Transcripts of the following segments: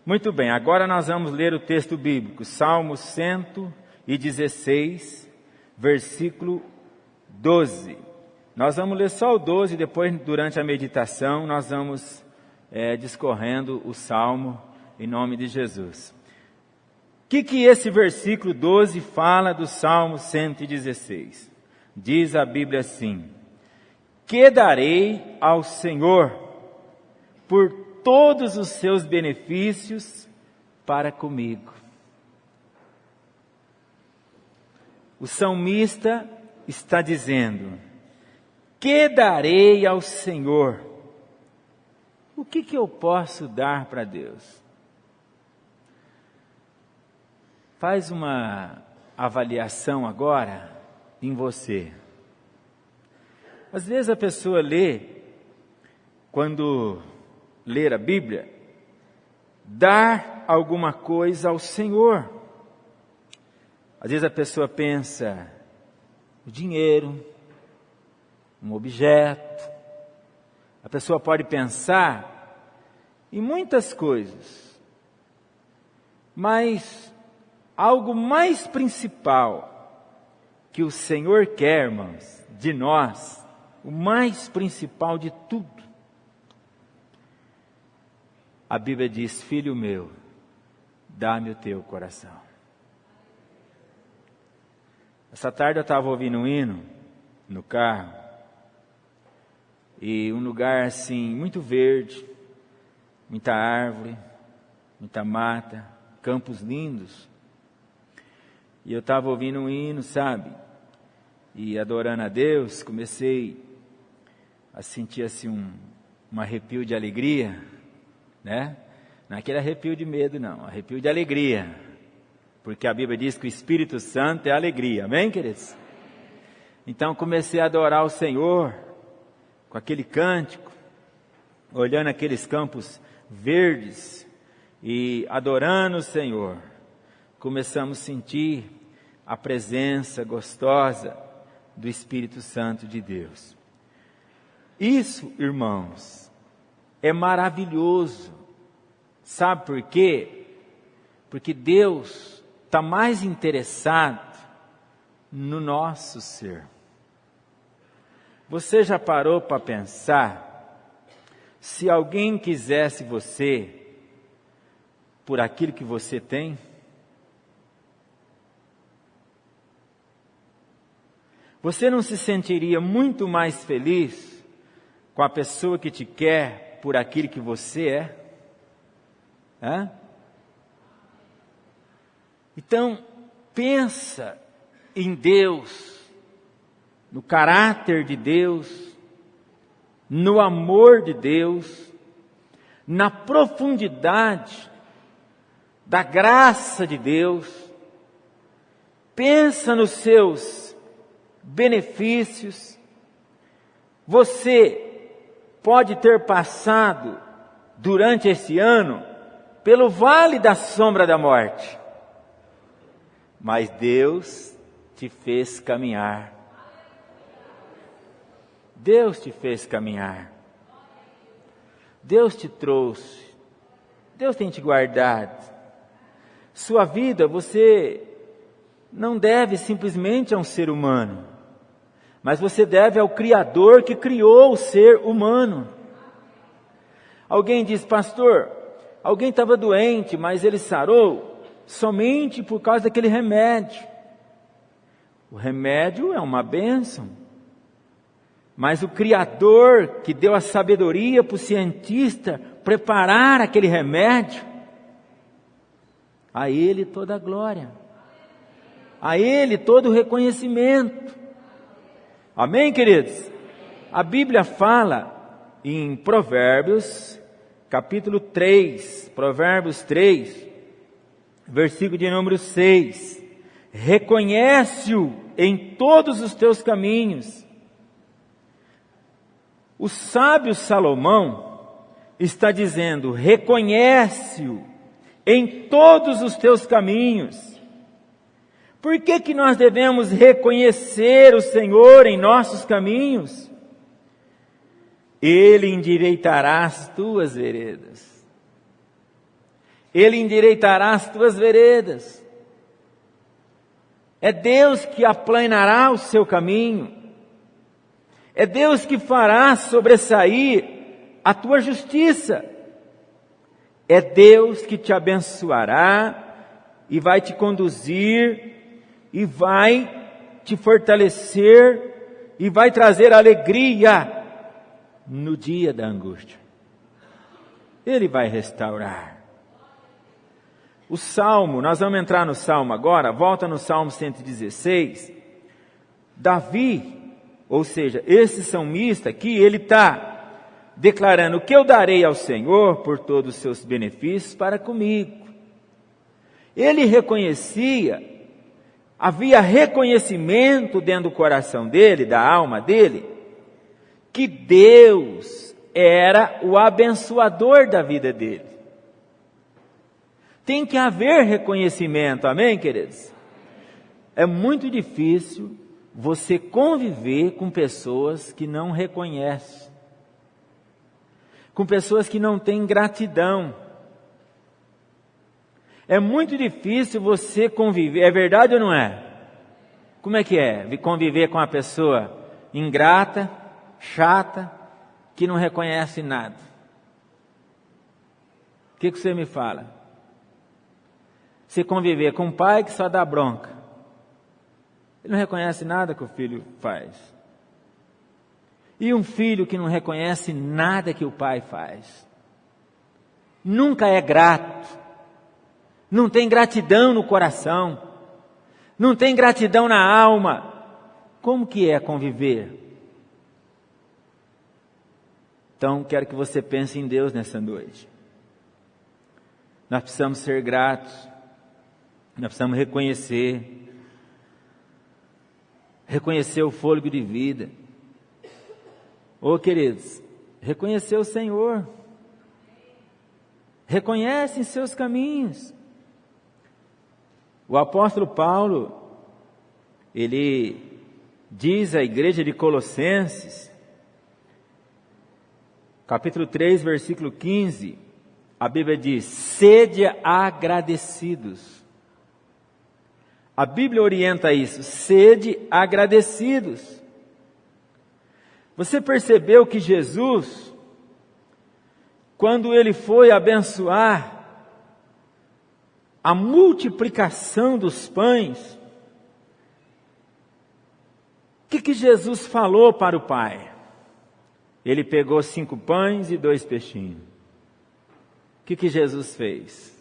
Muito bem, agora nós vamos ler o texto bíblico, Salmo 116, versículo 12. Nós vamos ler só o 12, depois durante a meditação nós vamos discorrendo o Salmo em nome de Jesus. O que esse versículo 12 fala do Salmo 116? Diz a Bíblia assim: que darei ao Senhor por todos os seus benefícios para comigo. O salmista está dizendo: que darei ao Senhor? O que eu posso dar para Deus? Faz uma avaliação agora em você. Às vezes a pessoa quando ler a Bíblia, dar alguma coisa ao Senhor. Às vezes a pessoa pensa o dinheiro, um objeto. A pessoa pode pensar em muitas coisas, mas algo mais principal que o Senhor quer, irmãos, de nós, o mais principal de tudo, a Bíblia diz: filho meu, dá-me o teu coração. Essa tarde eu estava ouvindo um hino no carro, e um lugar assim, muito verde, muita árvore, muita mata, campos lindos. E eu estava ouvindo um hino, sabe? E adorando a Deus, comecei a sentir assim um arrepio de alegria, né? Não é aquele arrepio de medo, não, arrepio de alegria. Porque a Bíblia diz que o Espírito Santo é alegria, amém, queridos? Então comecei a adorar o Senhor com aquele cântico, olhando aqueles campos verdes e adorando o Senhor. Começamos a sentir a presença gostosa do Espírito Santo de Deus. Isso, irmãos, é maravilhoso. Sabe por quê? Porque Deus está mais interessado no nosso ser. Você já parou para pensar, se alguém quisesse você por aquilo que você tem? Você não se sentiria muito mais feliz com a pessoa que te quer por aquilo que você é? Hã? Então, pensa em Deus, no caráter de Deus, no amor de Deus, na profundidade da graça de Deus. Pensa nos seus benefícios. Você pode ter passado durante esse ano pelo vale da sombra da morte, mas Deus te fez caminhar. Deus te fez caminhar. Deus te trouxe. Deus tem te guardado. Sua vida você não deve simplesmente a um ser humano, mas você deve ao Criador que criou o ser humano. Alguém diz: pastor, alguém estava doente, mas ele sarou somente por causa daquele remédio. O remédio é uma bênção, mas o Criador que deu a sabedoria para o cientista preparar aquele remédio, a Ele toda a glória, a Ele todo o reconhecimento. Amém, queridos? A Bíblia fala em Provérbios, capítulo 3, Provérbios 3, versículo de número 6. Reconhece-o em todos os teus caminhos. O sábio Salomão está dizendo: reconhece-o em todos os teus caminhos. Por que nós devemos reconhecer o Senhor em nossos caminhos? Ele endireitará as tuas veredas. Ele endireitará as tuas veredas. É Deus que aplanará o seu caminho. É Deus que fará sobressair a tua justiça. É Deus que te abençoará e vai te conduzir e vai te fortalecer e vai trazer alegria no dia da angústia. Ele vai restaurar. O Salmo, nós vamos entrar no Salmo agora, volta no Salmo 116. Davi, ou seja, esse salmista aqui, ele está declarando: o que eu darei ao Senhor por todos os seus benefícios para comigo. Ele reconhecia, havia reconhecimento dentro do coração dele, da alma dele, que Deus era o abençoador da vida dele. Tem que haver reconhecimento, amém, queridos? É muito difícil você conviver com pessoas que não reconhecem, com pessoas que não têm gratidão. É muito difícil você conviver, é verdade ou não é? Como é que é conviver com uma pessoa ingrata, chata, que não reconhece nada? O que você me fala? Você conviver com um pai que só dá bronca. Ele não reconhece nada que o filho faz. E um filho que não reconhece nada que o pai faz. Nunca é grato. Não tem gratidão no coração. Não tem gratidão na alma. Como que é conviver? Então, quero que você pense em Deus nessa noite. Nós precisamos ser gratos. Nós precisamos reconhecer o fôlego de vida. Ô queridos, reconhecer o Senhor. Reconhece em seus caminhos. O apóstolo Paulo, ele diz à igreja de Colossenses, capítulo 3, versículo 15, a Bíblia diz: sede agradecidos. A Bíblia orienta isso, sede agradecidos. Você percebeu que Jesus, quando ele foi abençoar a multiplicação dos pães, o que Jesus falou para o Pai? Ele pegou 5 pães e 2 peixinhos. O que Jesus fez?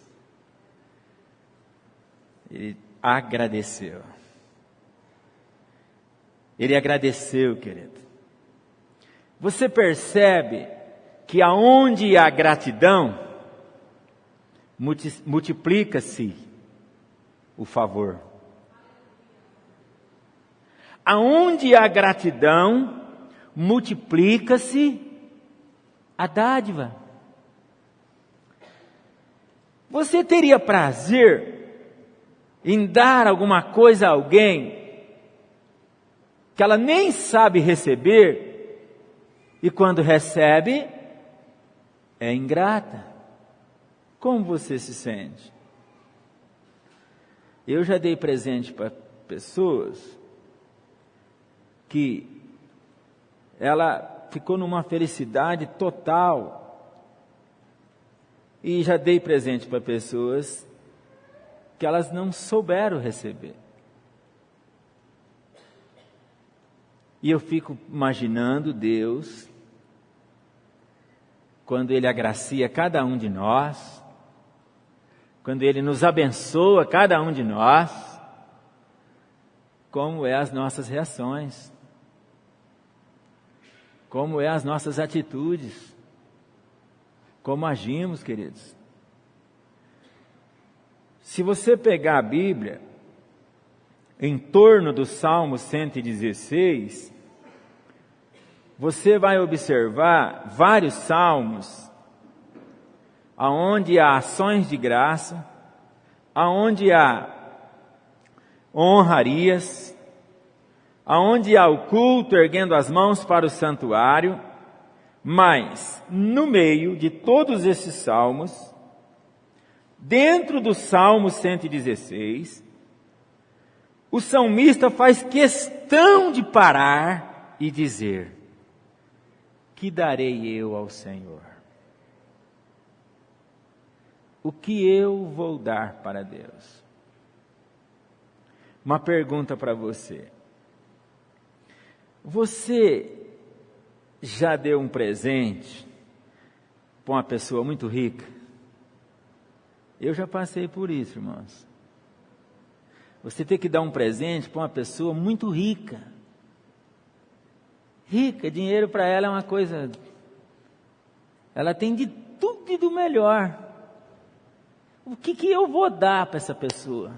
Ele agradeceu. Ele agradeceu, querido. Você percebe que aonde há gratidão, multiplica-se o favor. Aonde há gratidão, multiplica-se a dádiva. Você teria prazer em dar alguma coisa a alguém que ela nem sabe receber, e quando recebe, é ingrata? Como você se sente? Eu já dei presente para pessoas que ela ficou numa felicidade total, e já dei presente para pessoas que elas não souberam receber. E eu fico imaginando Deus, quando Ele agracia cada um de nós, quando Ele nos abençoa cada um de nós, como é as nossas reações, como é as nossas atitudes, como agimos, queridos. Se você pegar a Bíblia, em torno do Salmo 116, você vai observar vários salmos, aonde há ações de graça, aonde há honrarias, aonde há o culto erguendo as mãos para o santuário, mas no meio de todos esses salmos, dentro do Salmo 116, o salmista faz questão de parar e dizer: que darei eu ao Senhor? O que eu vou dar para Deus? Uma pergunta para você. Você já deu um presente para uma pessoa muito rica? Eu já passei por isso, irmãos. Você tem que dar um presente para uma pessoa muito rica. Rica, dinheiro para ela é uma coisa... Ela tem de tudo e do melhor. O que eu vou dar para essa pessoa?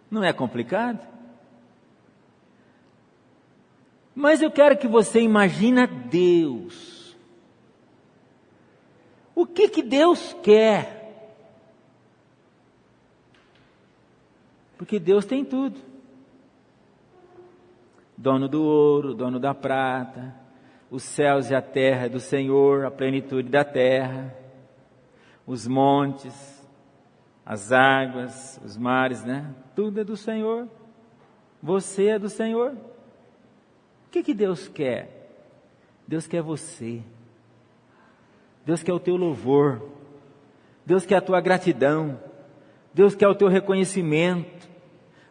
Não é complicado? Mas eu quero que você imagine Deus. O que Deus quer? Porque Deus tem tudo. Dono do ouro, dono da prata, os céus e a terra é do Senhor, a plenitude da terra, os montes, as águas, os mares, né? Tudo é do Senhor. Você é do Senhor. O que Deus quer? Deus quer você. Deus quer o teu louvor. Deus quer a tua gratidão. Deus quer o teu reconhecimento.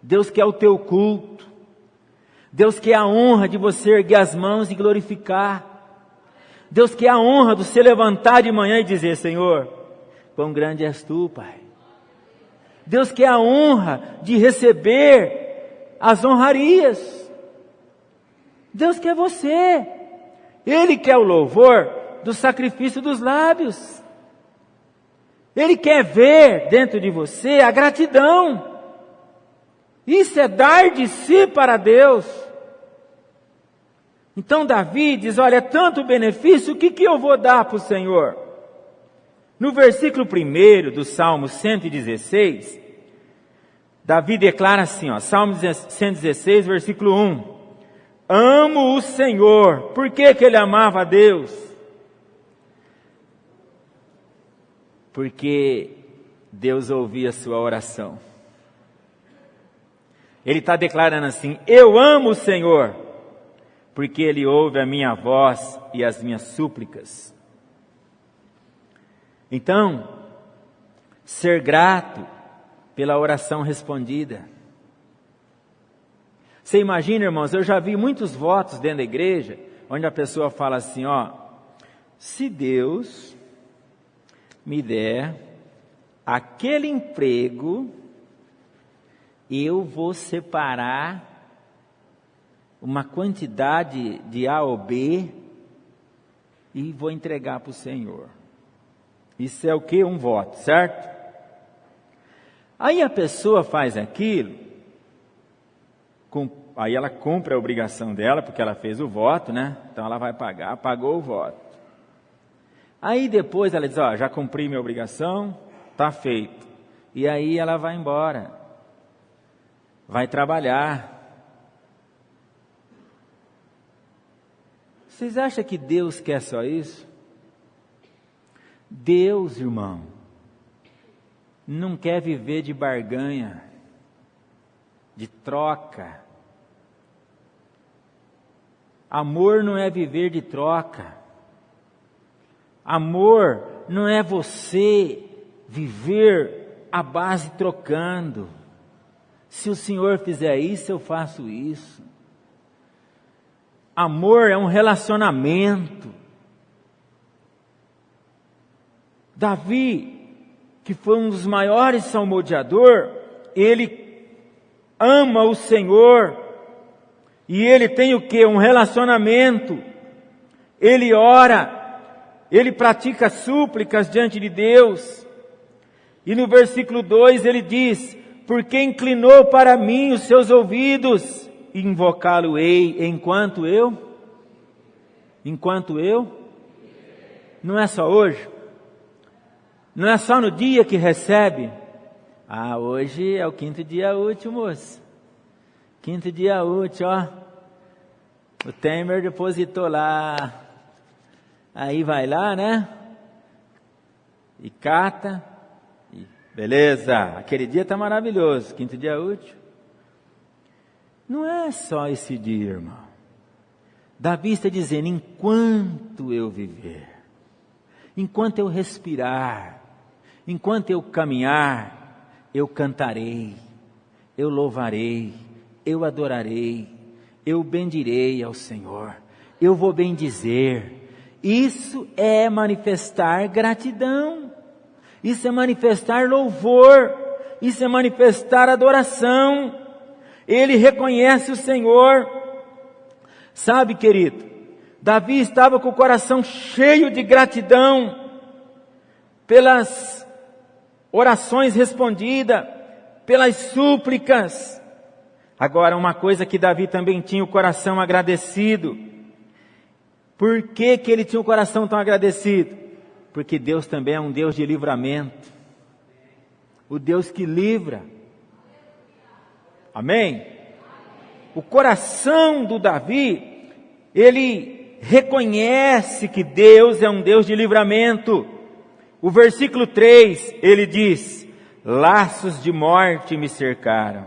Deus quer o teu culto. Deus quer a honra de você erguer as mãos e glorificar. Deus quer a honra de você levantar de manhã e dizer: Senhor, quão grande és tu, Pai. Deus quer a honra de receber as honrarias. Deus quer você. Ele quer o louvor do sacrifício dos lábios. Ele quer ver dentro de você a gratidão. Isso é dar de si para Deus. Então Davi diz: olha, é tanto benefício, o que eu vou dar para o Senhor? No versículo 1 do Salmo 116, Davi declara assim, Salmo 116, versículo 1. Amo o Senhor. Por que ele amava a Deus? Porque Deus ouvia a sua oração. Ele está declarando assim: eu amo o Senhor, porque Ele ouve a minha voz e as minhas súplicas. Então, ser grato pela oração respondida. Você imagina, irmãos, eu já vi muitos votos dentro da igreja, onde a pessoa fala assim, se Deus me der aquele emprego, eu vou separar uma quantidade de A ou B e vou entregar para o Senhor. Isso é o que? Um voto, certo? Aí a pessoa faz aquilo, aí ela cumpre a obrigação dela, porque ela fez o voto, né? Então ela vai pagar, pagou o voto. Aí depois ela diz, já cumpri minha obrigação, está feito. E aí ela vai embora, vai trabalhar. Vocês acham que Deus quer só isso? Deus, irmão, não quer viver de barganha, de troca. Amor não é viver de troca. Amor não é você viver à base trocando. Se o Senhor fizer isso, eu faço isso. Amor é um relacionamento. Davi, que foi um dos maiores salmodiadores, ele ama o Senhor. E ele tem o quê? Um relacionamento. Ele ora, ele pratica súplicas diante de Deus. E no versículo 2 ele diz: porque inclinou para mim os seus ouvidos, invocá-lo-ei enquanto eu? Não é só hoje? Não é só no dia que recebe? Hoje é o 5º dia útil, moço. 5º dia útil, O Temer depositou lá. Aí vai lá, né? E cata. Beleza, aquele dia está maravilhoso, quinto dia útil. Não é só esse dia, irmão. Davi está dizendo, enquanto eu viver, enquanto eu respirar, enquanto eu caminhar, eu cantarei, eu louvarei, eu adorarei, eu bendirei ao Senhor, eu vou bendizer. Isso é manifestar gratidão, isso é manifestar louvor, isso é manifestar adoração. Ele reconhece o Senhor. Sabe, querido, Davi estava com o coração cheio de gratidão pelas orações respondidas, pelas súplicas. Agora, uma coisa que Davi também tinha o coração agradecido. Por que que ele tinha o coração tão agradecido? Porque Deus também é um Deus de livramento. O Deus que livra. Amém? O coração do Davi, ele reconhece que Deus é um Deus de livramento. O versículo 3, ele diz, laços de morte me cercaram,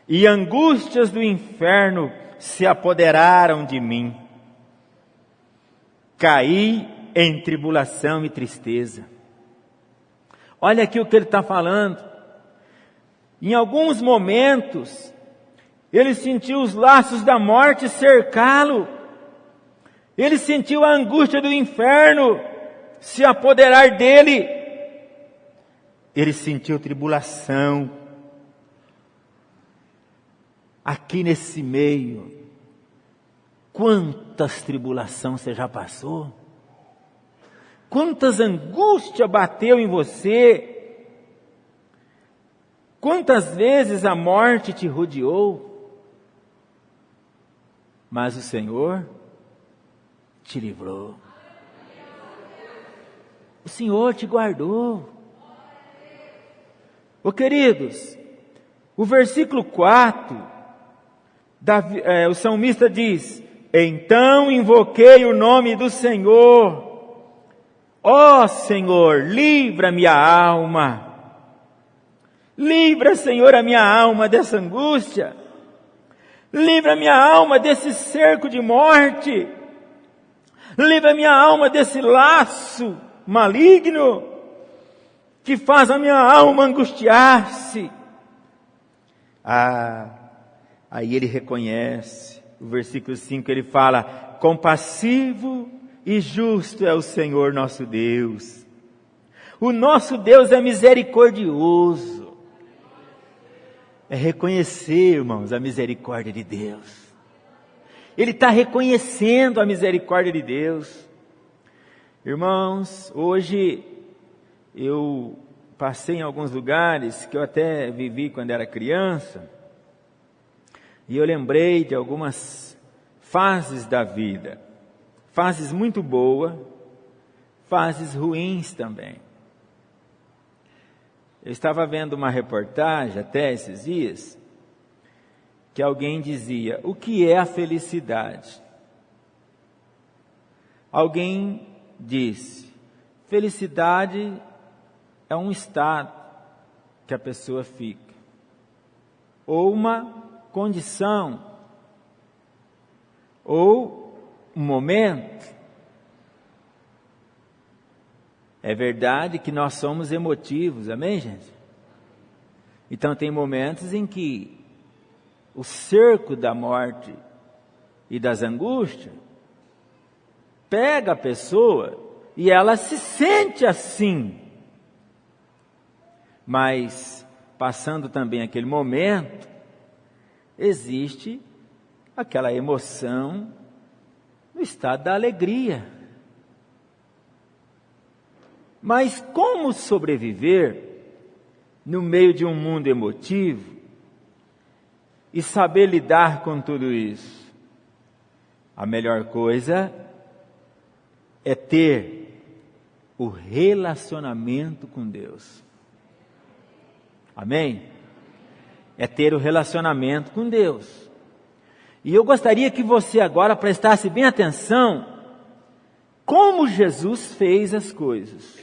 e angústias do inferno se apoderaram de mim. Caí em tribulação e tristeza. Olha aqui o que ele está falando. Em alguns momentos, ele sentiu os laços da morte cercá-lo. Ele sentiu a angústia do inferno se apoderar dele. Ele sentiu tribulação. Aqui nesse meio, quantas tribulações você já passou? Quantas angústias bateu em você? Quantas vezes a morte te rodeou? Mas o Senhor te livrou. O Senhor te guardou. Ô queridos, o versículo 4, o salmista diz, então invoquei o nome do Senhor. Ó Senhor, livra-me a alma. Livra, Senhor, a minha alma dessa angústia. Livra a minha alma desse cerco de morte. Livra a minha alma desse laço maligno que faz a minha alma angustiar-se. Aí ele reconhece, o versículo 5 ele fala, compassivo e justo é o Senhor nosso Deus. O nosso Deus é misericordioso. É reconhecer, irmãos, a misericórdia de Deus. Ele está reconhecendo a misericórdia de Deus. Irmãos, hoje eu passei em alguns lugares que eu até vivi quando era criança, e eu lembrei de algumas fases da vida, fases muito boas, fases ruins também. Eu estava vendo uma reportagem até esses dias, que alguém dizia, o que é a felicidade? Alguém disse, felicidade é um estado que a pessoa fica, ou uma condição, ou um momento. É verdade que nós somos emotivos, amém, gente? Então tem momentos em que o cerco da morte e das angústias pega a pessoa e ela se sente assim. Mas, passando também aquele momento, existe aquela emoção no estado da alegria. Mas como sobreviver no meio de um mundo emotivo e saber lidar com tudo isso? A melhor coisa é ter o relacionamento com Deus. Amém? É ter o relacionamento com Deus. E eu gostaria que você agora prestasse bem atenção como Jesus fez as coisas.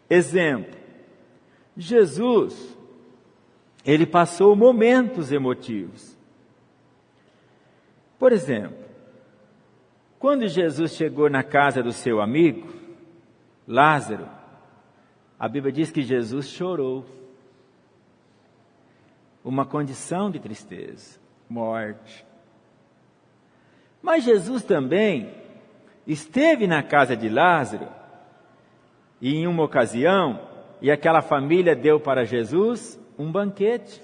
Exemplo, Jesus, ele passou momentos emotivos. Por exemplo, quando Jesus chegou na casa do seu amigo, Lázaro, a Bíblia diz que Jesus chorou. Uma condição de tristeza, morte. Mas Jesus também esteve na casa de Lázaro, e em uma ocasião, e aquela família deu para Jesus um banquete.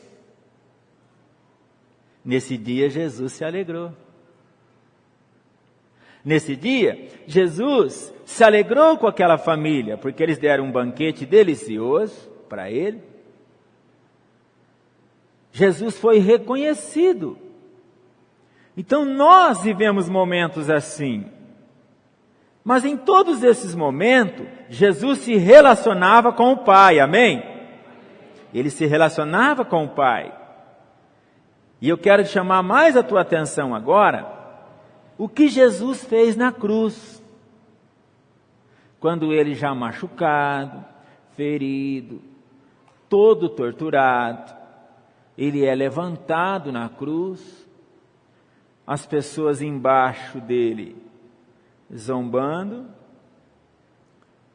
Nesse dia, Jesus se alegrou. Nesse dia, Jesus se alegrou com aquela família, porque eles deram um banquete delicioso para ele. Jesus foi reconhecido. Então nós vivemos momentos assim. Mas em todos esses momentos, Jesus se relacionava com o Pai, amém? Ele se relacionava com o Pai. E eu quero chamar mais a tua atenção agora, o que Jesus fez na cruz. Quando ele já machucado, ferido, todo torturado, ele é levantado na cruz, as pessoas embaixo dele zombando.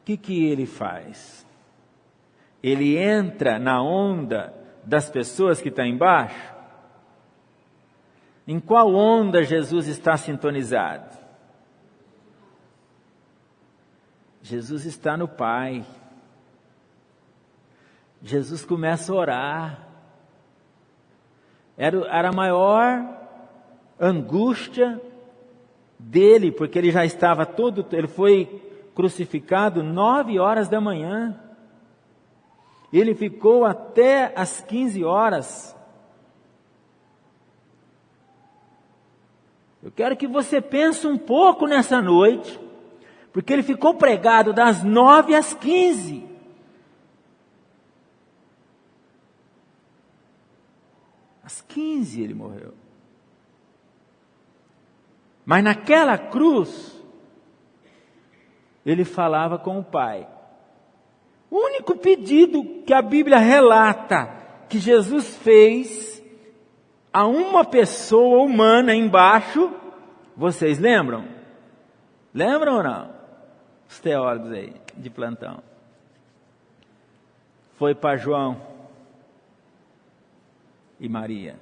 O que ele faz? Ele entra na onda das pessoas que estão embaixo? Em qual onda Jesus está sintonizado? Jesus está no Pai. Jesus começa a orar. Era a maior angústia dele, porque ele já estava ele foi crucificado 9 horas da manhã. Ele ficou até as 15 horas. Eu quero que você pense um pouco nessa noite, porque ele ficou pregado das 9 às 15. Às 15 ele morreu. Mas naquela cruz, ele falava com o Pai. O único pedido que a Bíblia relata que Jesus fez a uma pessoa humana embaixo, vocês lembram? Lembram ou não? Os teólogos aí, de plantão. Foi para João e Maria.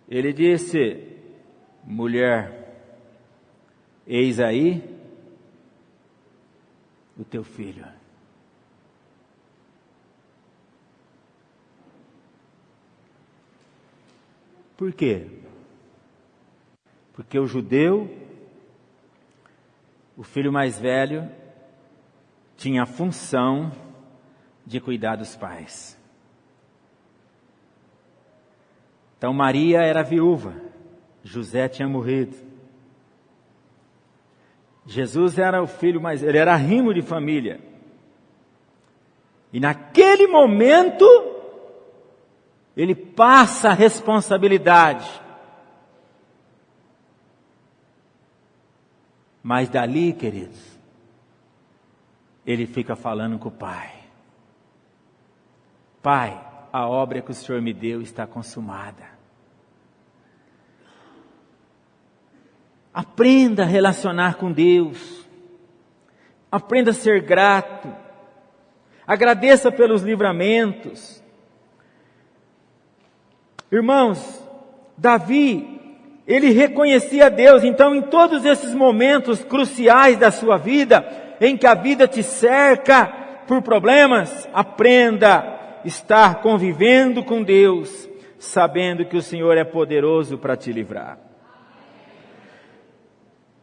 Ele disse: mulher, eis aí o teu filho. Por quê? Porque o judeu, o filho mais velho, tinha a função de cuidar dos pais. Então Maria era viúva, José tinha morrido. Jesus era o filho mais, ele era rimo de família. E naquele momento, ele passa a responsabilidade. Mas dali, queridos, ele fica falando com o Pai. Pai, a obra que o Senhor me deu está consumada. Aprenda a relacionar com Deus. Aprenda a ser grato. Agradeça pelos livramentos. Irmãos, Davi, ele reconhecia Deus. Então, em todos esses momentos cruciais da sua vida, em que a vida te cerca por problemas, aprenda a estar convivendo com Deus, sabendo que o Senhor é poderoso para te livrar.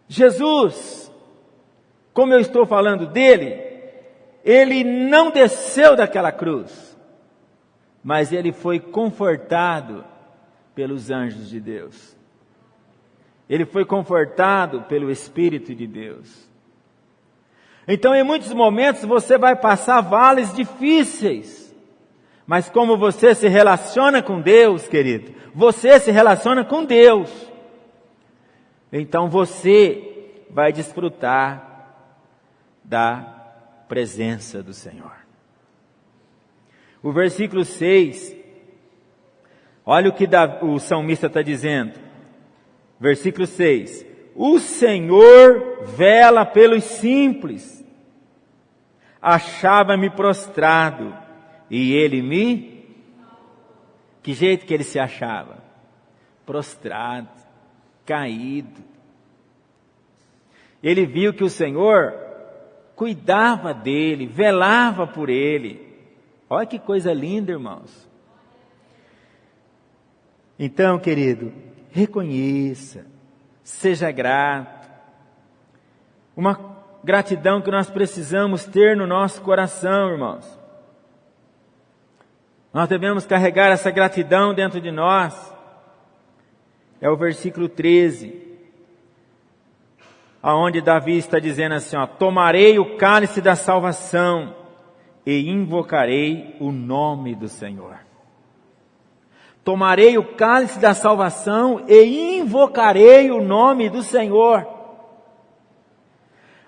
Jesus, como eu estou falando dele, ele não desceu daquela cruz, mas ele foi confortado pelos anjos de Deus. Ele foi confortado pelo Espírito de Deus. Então, em muitos momentos, você vai passar vales difíceis, mas como você se relaciona com Deus, querido, você se relaciona com Deus. Então você vai desfrutar da presença do Senhor. O versículo 6, olha o que o salmista está dizendo. Versículo 6, o Senhor vela pelos simples, achava-me prostrado, e Ele me... Que jeito que ele se achava? Prostrado, caído. Ele viu que o Senhor cuidava dele, velava por ele. Olha que coisa linda, irmãos. Então, querido, reconheça, seja grato. Uma gratidão que nós precisamos ter no nosso coração, irmãos. Nós devemos carregar essa gratidão dentro de nós. É o versículo 13, aonde Davi está dizendo assim, tomarei o cálice da salvação e invocarei o nome do Senhor. Tomarei o cálice da salvação e invocarei o nome do Senhor.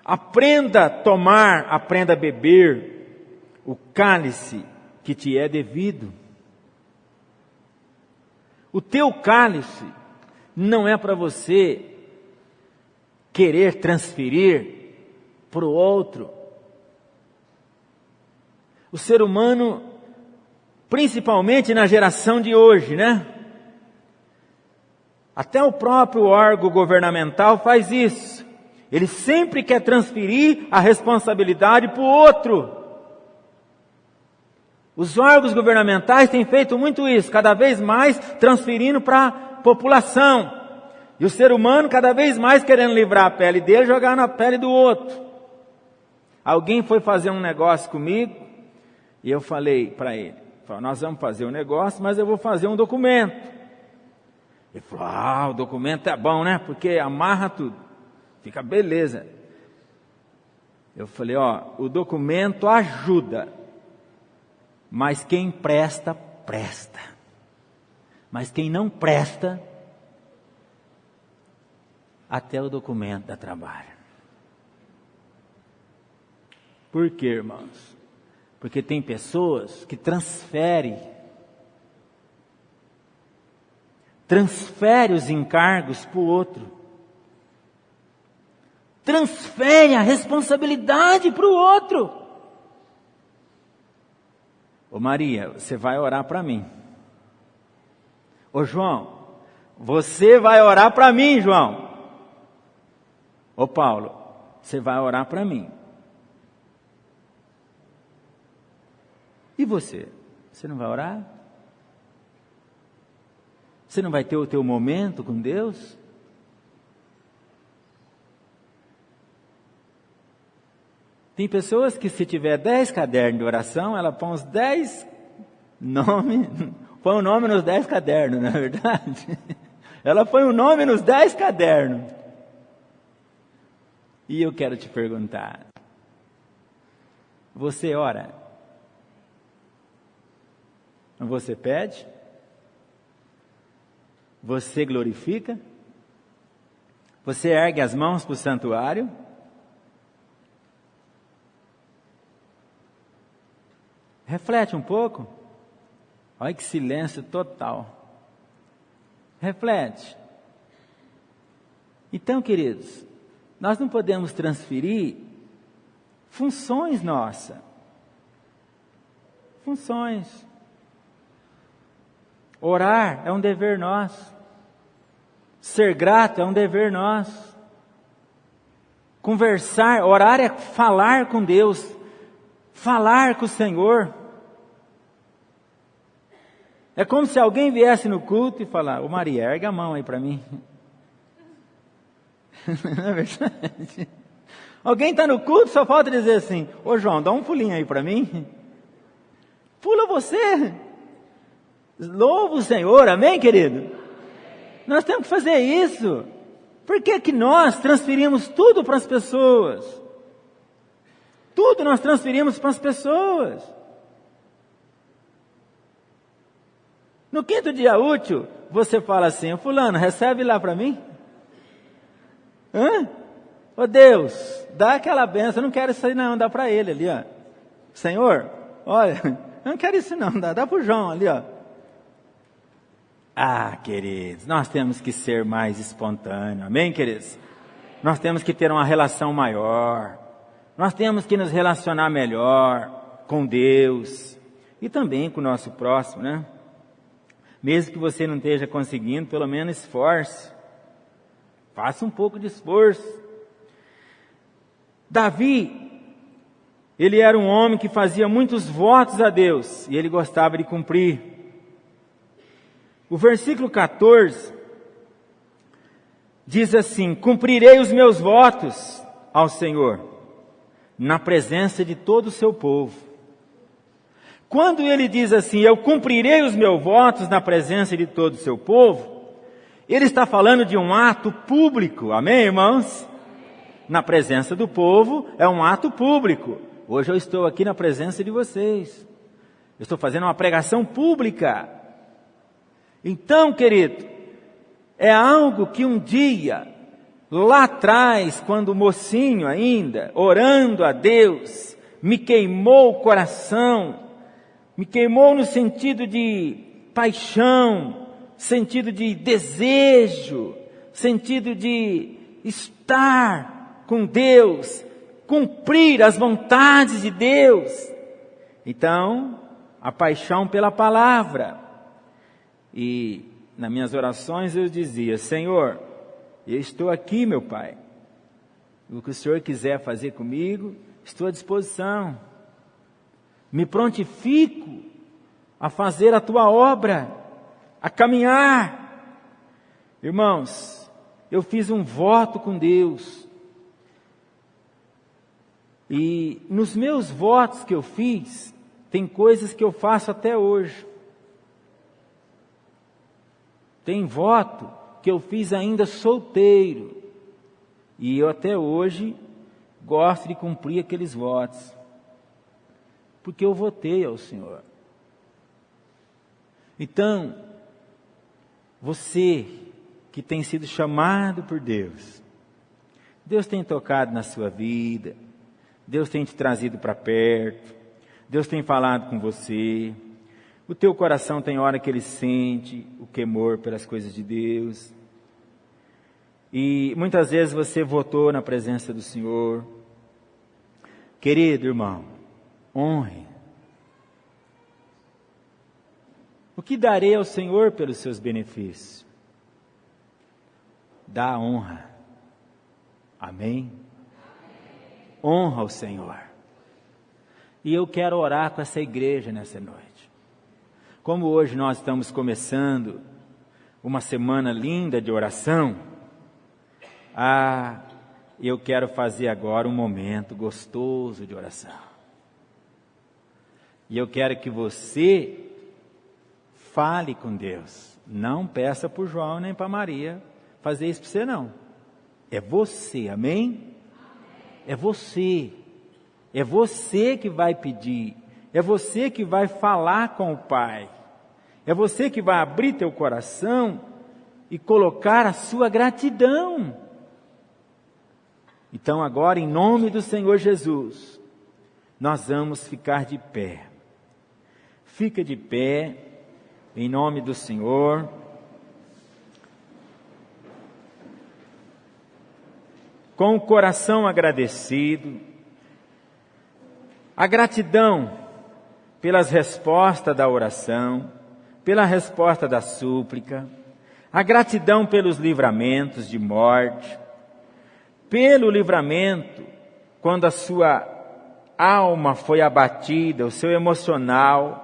Aprenda a tomar, aprenda a beber o cálice que te é devido. O teu cálice não é para você querer transferir para o outro. O ser humano, principalmente na geração de hoje, né? Até o próprio órgão governamental faz isso. Ele sempre quer transferir a responsabilidade para o outro. Os órgãos governamentais têm feito muito isso, cada vez mais transferindo para a população. E o ser humano cada vez mais querendo livrar a pele dele e jogar na pele do outro. Alguém foi fazer um negócio comigo e eu falei para ele, nós vamos fazer um negócio, mas eu vou fazer um documento. Ele falou, o documento é bom, né? Porque amarra tudo, fica beleza. Eu falei, o documento ajuda, mas quem presta, presta. Mas quem não presta, até o documento dá trabalho. Por quê, irmãos? Porque tem pessoas que transferem os encargos para o outro. Transfere a responsabilidade para o outro. Ô Maria, você vai orar para mim. Ô João, você vai orar para mim, João. Ô Paulo, você vai orar para mim. E você? Você não vai orar? Você não vai ter o teu momento com Deus? Tem pessoas que se tiver 10 cadernos de oração, ela põe os 10 nomes, põe o nome nos 10 cadernos, não é verdade? Ela põe o nome nos 10 cadernos. E eu quero te perguntar, você ora? Você pede? Você glorifica? Você ergue as mãos para o santuário? Reflete um pouco. Olha que silêncio total. Reflete. Então, queridos, nós não podemos transferir funções nossas. Funções. Orar é um dever nosso. Ser grato é um dever nosso. Conversar, orar é falar com Deus. Falar com o Senhor. É como se alguém viesse no culto e falar, ô Maria, ergue a mão aí para mim. Não é verdade? Alguém está no culto, só falta dizer assim, ô João, dá um pulinho aí para mim. Pula você. Louva o Senhor, amém, querido? Nós temos que fazer isso. Por que que nós transferimos tudo para as pessoas? Tudo nós transferimos para as pessoas. No 5º dia útil, você fala assim, fulano, recebe lá para mim. Ô Deus, dá aquela benção, eu não quero isso aí não, dá para ele ali, ó. Senhor, olha, Eu não quero isso não, dá para o João ali, ó. Ah, queridos, nós temos que ser mais espontâneos, amém, queridos? Nós temos que ter uma relação maior, nós temos que nos relacionar melhor com Deus e também com o nosso próximo, né? Mesmo que você não esteja conseguindo, pelo menos esforce, faça um pouco de esforço. Davi, ele era um homem que fazia muitos votos a Deus e ele gostava de cumprir. O versículo 14 diz assim: cumprirei os meus votos ao Senhor, na presença de todo o seu povo. Quando ele diz assim, eu cumprirei os meus votos na presença de todo o seu povo, ele está falando de um ato público, amém, irmãos? Na presença do povo é um ato público. Hoje eu estou aqui na presença de vocês, eu estou fazendo uma pregação pública. Então, querido, é algo que um dia, lá atrás, quando mocinho ainda, orando a Deus, me queimou o coração, me queimou no sentido de paixão, sentido de desejo, sentido de estar com Deus, cumprir as vontades de Deus. Então, a paixão pela palavra. E nas minhas orações eu dizia, Senhor, eu estou aqui, meu Pai. O que o Senhor quiser fazer comigo, estou à disposição. Me prontifico a fazer a Tua obra, a caminhar. Irmãos, eu fiz um voto com Deus. E nos meus votos que eu fiz, tem coisas que eu faço até hoje. Tem voto que eu fiz ainda solteiro. E eu até hoje gosto de cumprir aqueles votos. Porque eu votei ao Senhor. Então, você que tem sido chamado por Deus, Deus tem tocado na sua vida, Deus tem te trazido para perto, Deus tem falado com você, o teu coração tem hora que ele sente o temor pelas coisas de Deus, e muitas vezes você votou na presença do Senhor. Querido irmão, honre. O que darei ao Senhor pelos seus benefícios? Dá honra. Amém? Honra ao Senhor. E eu quero orar com essa igreja nessa noite. Como hoje nós estamos começando uma semana linda de oração, eu quero fazer agora um momento gostoso de oração. E eu quero que você fale com Deus. Não peça para o João nem para Maria fazer isso para você não. É você, amém? É você. É você que vai pedir. É você que vai falar com o Pai. É você que vai abrir teu coração e colocar a sua gratidão. Então agora, em nome do Senhor Jesus, nós vamos ficar de pé. Fica de pé, em nome do Senhor. Com o coração agradecido, a gratidão pelas respostas da oração, pela resposta da súplica, a gratidão pelos livramentos de morte, pelo livramento quando a sua alma foi abatida, o seu emocional.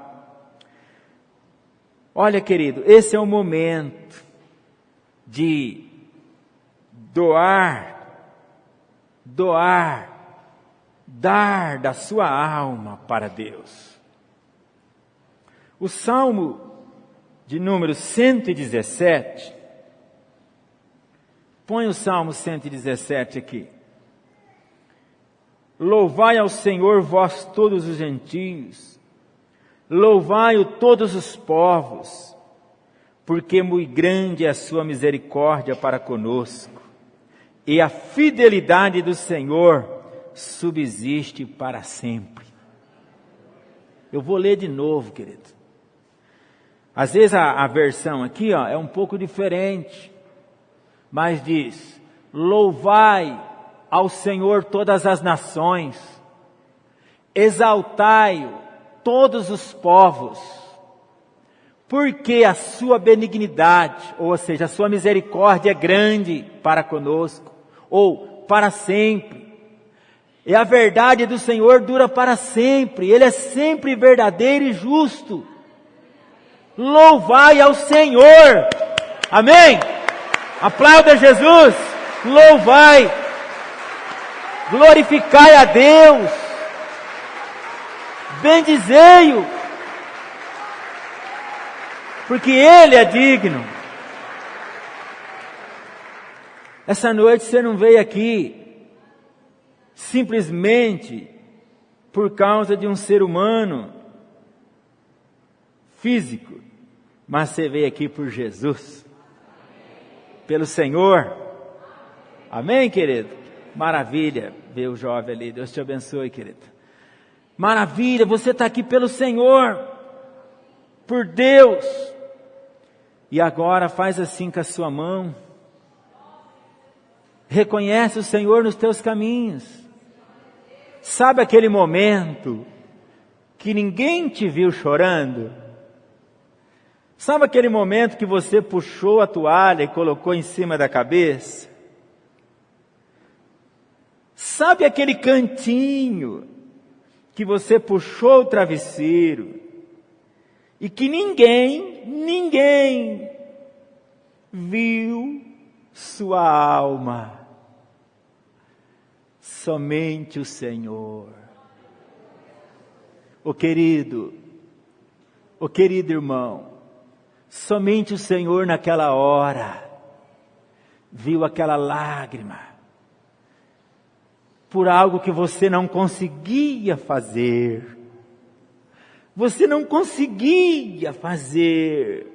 Olha, querido, esse é o momento de dar da sua alma para Deus. O Salmo de número 117, põe o Salmo 117 aqui. Louvai ao Senhor vós todos os gentios, louvai-o todos os povos, porque muito grande é a sua misericórdia para conosco, e a fidelidade do Senhor subsiste para sempre. Eu vou ler de novo, querido. Às vezes a versão aqui é um pouco diferente, mas diz: louvai ao Senhor todas as nações, exaltai-o todos os povos, porque a sua benignidade, ou seja, a sua misericórdia é grande para conosco, ou para sempre. E a verdade do Senhor dura para sempre, Ele é sempre verdadeiro e justo. Louvai ao Senhor, amém? Aplauda Jesus, louvai, glorificai a Deus, bendizei-o, porque Ele é digno. Essa noite você não veio aqui simplesmente por causa de um ser humano físico, mas você veio aqui por Jesus, pelo Senhor. Amém, querido? Maravilha ver o jovem ali. Deus te abençoe, querido. Maravilha, você está aqui pelo Senhor, por Deus. E agora faz assim com a sua mão. Reconhece o Senhor nos teus caminhos. Sabe aquele momento que ninguém te viu chorando? Sabe aquele momento que você puxou a toalha e colocou em cima da cabeça? Sabe aquele cantinho que você puxou o travesseiro e que ninguém viu sua alma? Somente o Senhor. O querido irmão, somente o Senhor naquela hora viu aquela lágrima por algo que você não conseguia fazer. Você não conseguia fazer.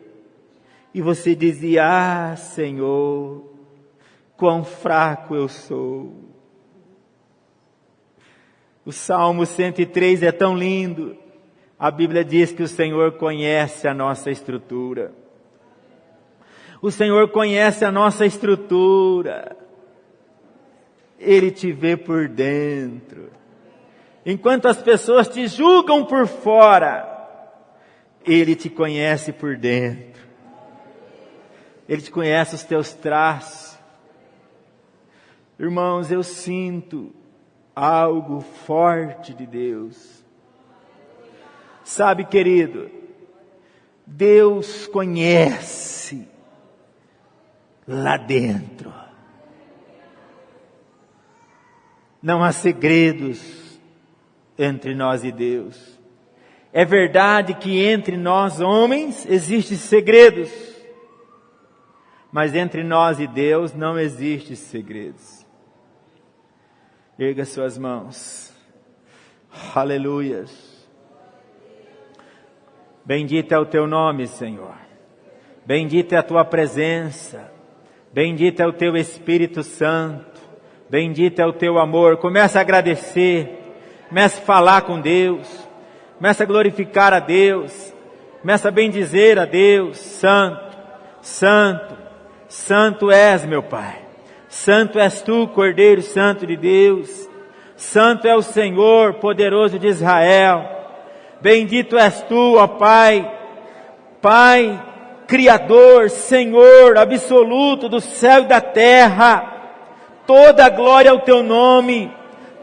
E você dizia: ah, Senhor, quão fraco eu sou. O Salmo 103 é tão lindo. A Bíblia diz que o Senhor conhece a nossa estrutura. O Senhor conhece a nossa estrutura. Ele te vê por dentro. Enquanto as pessoas te julgam por fora, Ele te conhece por dentro. Ele te conhece os teus traços. Irmãos, eu sinto algo forte de Deus. Sabe, querido, Deus conhece lá dentro. Não há segredos entre nós e Deus. É verdade que entre nós homens existem segredos, mas entre nós e Deus não existem segredos. Erga suas mãos. Aleluias. Bendito é o teu nome, Senhor. Bendita é a tua presença. Bendito é o teu Espírito Santo. Bendito é o teu amor. Começa a agradecer. Começa a falar com Deus. Começa a glorificar a Deus. Começa a bendizer a Deus. Santo, Santo, Santo és, meu Pai. Santo és tu, Cordeiro Santo de Deus. Santo é o Senhor, poderoso de Israel. Bendito és tu, ó Pai. Pai, Criador, Senhor, absoluto do céu e da terra. Toda a glória ao teu nome.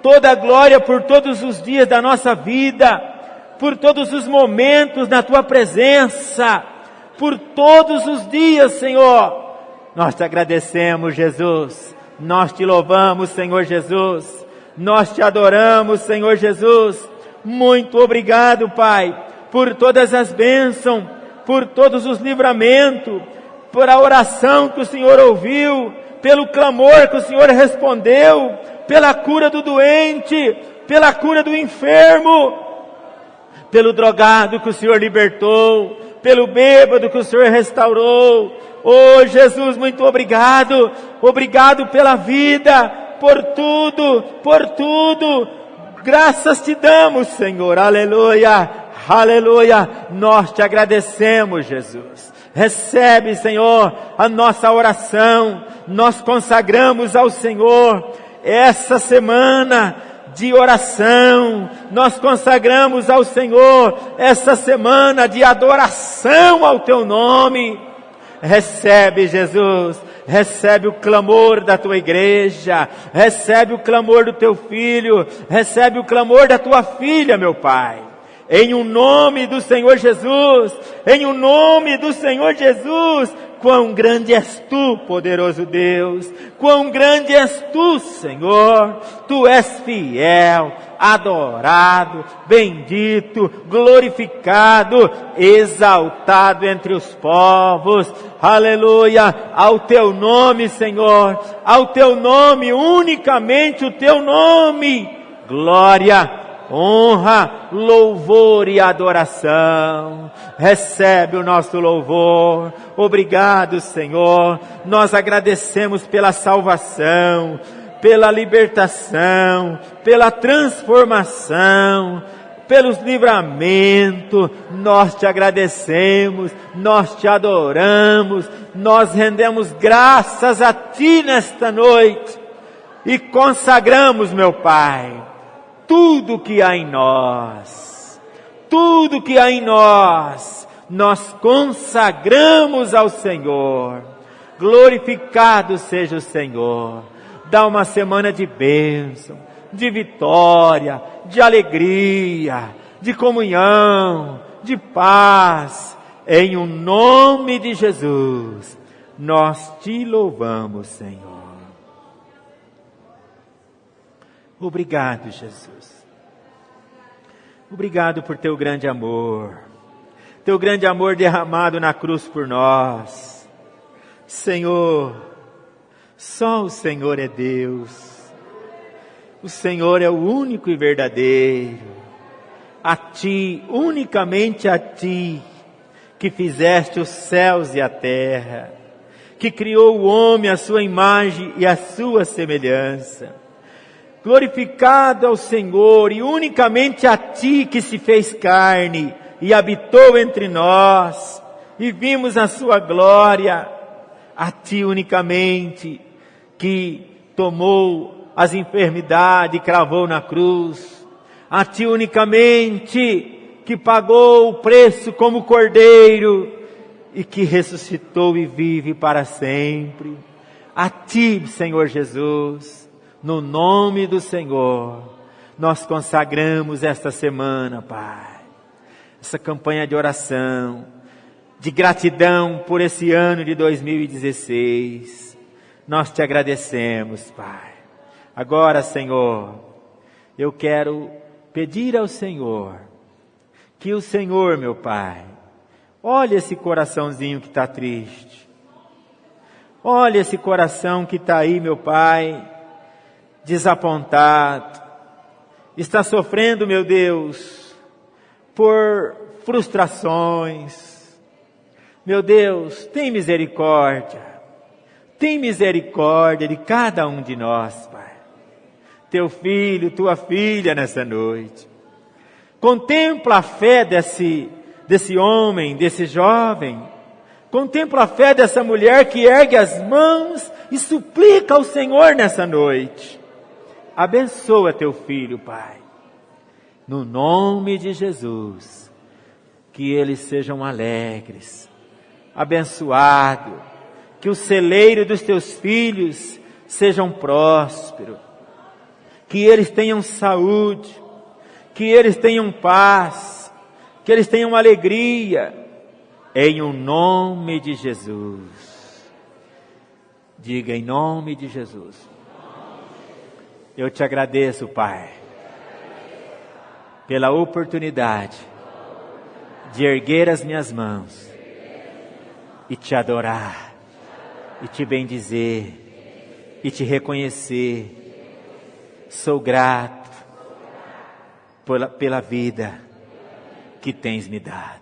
Toda a glória por todos os dias da nossa vida. Por todos os momentos na tua presença. Por todos os dias, Senhor. Nós te agradecemos, Jesus. Nós te louvamos, Senhor Jesus. Nós te adoramos, Senhor Jesus. Muito obrigado, Pai, por todas as bênçãos, por todos os livramentos, por a oração que o Senhor ouviu, pelo clamor que o Senhor respondeu, pela cura do doente, pela cura do enfermo, pelo drogado que o Senhor libertou, pelo bêbado que o Senhor restaurou. Oh, Jesus, muito obrigado. Obrigado pela vida, por tudo, por tudo. Graças te damos, Senhor. Aleluia, Aleluia, nós te agradecemos, Jesus. Recebe, Senhor, a nossa oração. Nós consagramos ao Senhor essa semana de oração. Nós consagramos ao Senhor essa semana de adoração ao teu nome. Recebe, Jesus. Recebe o clamor da tua igreja. Recebe o clamor do teu filho. Recebe o clamor da tua filha, meu Pai. Em o nome do Senhor Jesus, em o nome do Senhor Jesus, quão grande és tu, poderoso Deus, quão grande és tu, Senhor, tu és fiel, adorado, bendito, glorificado, exaltado entre os povos, aleluia, ao teu nome, Senhor, ao teu nome, unicamente o teu nome, glória, honra, louvor e adoração. Recebe o nosso louvor. Obrigado, Senhor. Nós agradecemos pela salvação, pela libertação, pela transformação, pelos livramentos. Nós te agradecemos, nós te adoramos, nós rendemos graças a ti nesta noite e consagramos, meu Pai, tudo que há em nós, tudo que há em nós, nós consagramos ao Senhor. Glorificado seja o Senhor. Dá uma semana de bênção, de vitória, de alegria, de comunhão, de paz. Em o nome de Jesus, nós te louvamos, Senhor. Obrigado, Jesus. Obrigado por teu grande amor. Teu grande amor derramado na cruz por nós. Senhor, só o Senhor é Deus. O Senhor é o único e verdadeiro. A ti, unicamente a ti, que fizeste os céus e a terra, que criou o homem à sua imagem e à sua semelhança. Glorificado ao Senhor e unicamente a ti que se fez carne e habitou entre nós e vimos a sua glória. A ti unicamente que tomou as enfermidades e cravou na cruz. A ti unicamente que pagou o preço como cordeiro e que ressuscitou e vive para sempre. A ti, Senhor Jesus. No nome do Senhor, nós consagramos esta semana, Pai, essa campanha de oração, de gratidão por esse ano de 2016. Nós te agradecemos, Pai. Agora, Senhor, eu quero pedir ao Senhor, que o Senhor, meu Pai, olhe esse coraçãozinho que está triste. Olha esse coração que está aí, meu Pai, desapontado, está sofrendo, meu Deus, por frustrações. Meu Deus, tem misericórdia de cada um de nós, Pai. Teu filho, tua filha nessa noite. Contempla a fé desse homem, desse jovem. Contempla a fé dessa mulher que ergue as mãos e suplica ao Senhor nessa noite. Abençoa teu filho, Pai, no nome de Jesus, que eles sejam alegres, abençoados, que o celeiro dos teus filhos sejam prósperos, que eles tenham saúde, que eles tenham paz, que eles tenham alegria, em o nome de Jesus. Diga em nome de Jesus. Eu te agradeço, Pai, pela oportunidade de erguer as minhas mãos e te adorar, e te bendizer, e te reconhecer. Sou grato pela vida que tens me dado.